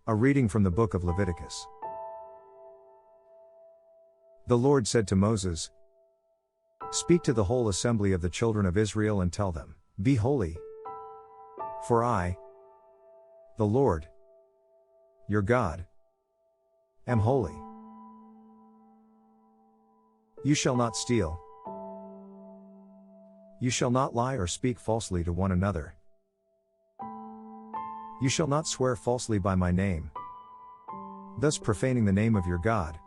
A reading from the Book of Leviticus. The Lord said to Moses, "Speak to the whole assembly of the children of Israel and tell them, Be holy. For I, the Lord, your God, am holy. You shall not steal. You shall not lie or speak falsely to one another. You shall not swear falsely by my name, thus profaning the name of your God.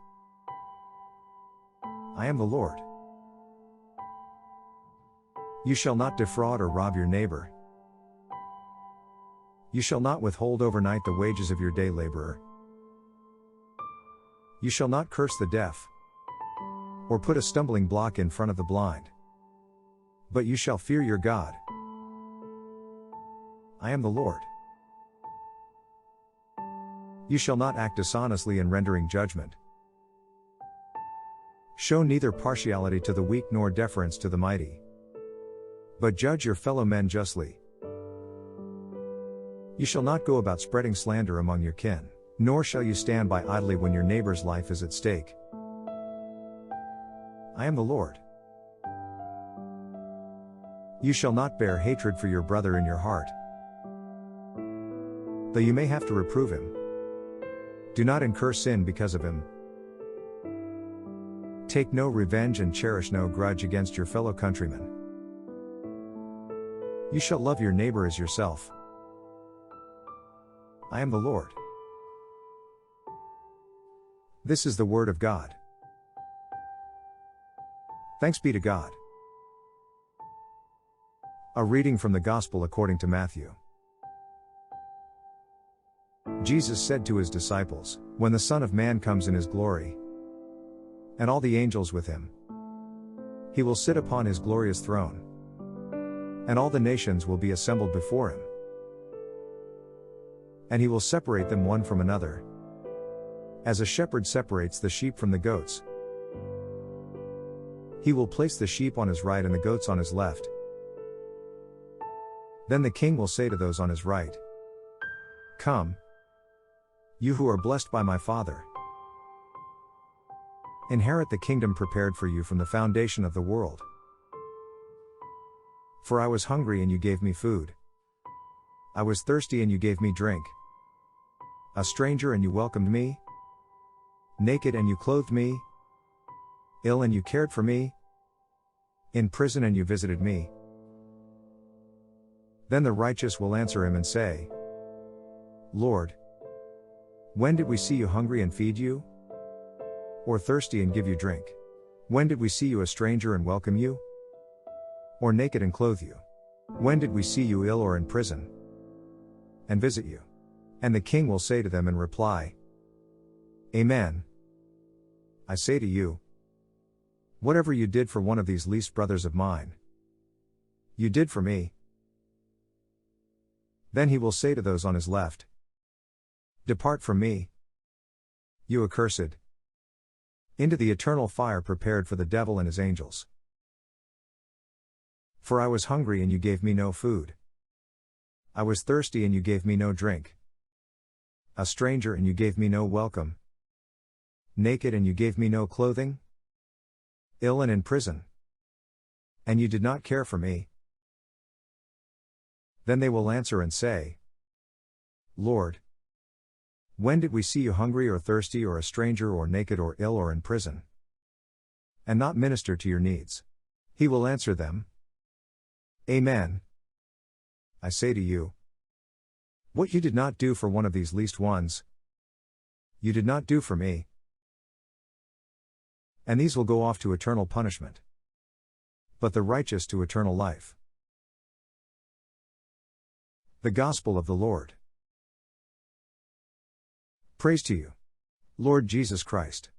I am the Lord. You shall not defraud or rob your neighbor. You shall not withhold overnight the wages of your day laborer. You shall not curse the deaf, or put a stumbling block in front of the blind. But you shall fear your God. I am the Lord. You shall not act dishonestly in rendering judgment. Show neither partiality to the weak nor deference to the mighty, but judge your fellow men justly. You shall not go about spreading slander among your kin, nor shall you stand by idly when your neighbor's life is at stake. I am the Lord. You shall not bear hatred for your brother in your heart, though you may have to reprove him. Do not incur sin because of him. Take no revenge and cherish no grudge against your fellow countrymen. You shall love your neighbor as yourself. I am the Lord. This is the word of God. Thanks be to God. A reading from the Gospel according to Matthew. Jesus said to his disciples, "When the Son of Man comes in his glory, and all the angels with him, he will sit upon his glorious throne, and all the nations will be assembled before him. And he will separate them one from another, as a shepherd separates the sheep from the goats. He will place the sheep on his right and the goats on his left. Then the king will say to those on his right, Come, you who are blessed by my Father. Inherit the kingdom prepared for you from the foundation of the world. For I was hungry and you gave me food. I was thirsty and you gave me drink. A stranger and you welcomed me. Naked and you clothed me. Ill and you cared for me. In prison and you visited me." Then the righteous will answer him and say, "Lord, when did we see you hungry and feed you? Or thirsty and give you drink? When did we see you a stranger and welcome you? Or naked and clothe you? When did we see you ill or in prison and visit you?" And the king will say to them in reply, "Amen. I say to you, whatever you did for one of these least brothers of mine, you did for me." Then he will say to those on his left, "Depart from me, you accursed, into the eternal fire prepared for the devil and his angels. For I was hungry and you gave me no food. I was thirsty and you gave me no drink. A stranger and you gave me no welcome. Naked and you gave me no clothing. Ill and in prison, and you did not care for me." Then they will answer and say, "Lord, when did we see you hungry or thirsty or a stranger or naked or ill or in prison, and not minister to your needs?" He will answer them, "Amen. I say to you, what you did not do for one of these least ones, you did not do for me." And these will go off to eternal punishment, but the righteous to eternal life. The Gospel of the Lord. Praise to you, Lord Jesus Christ.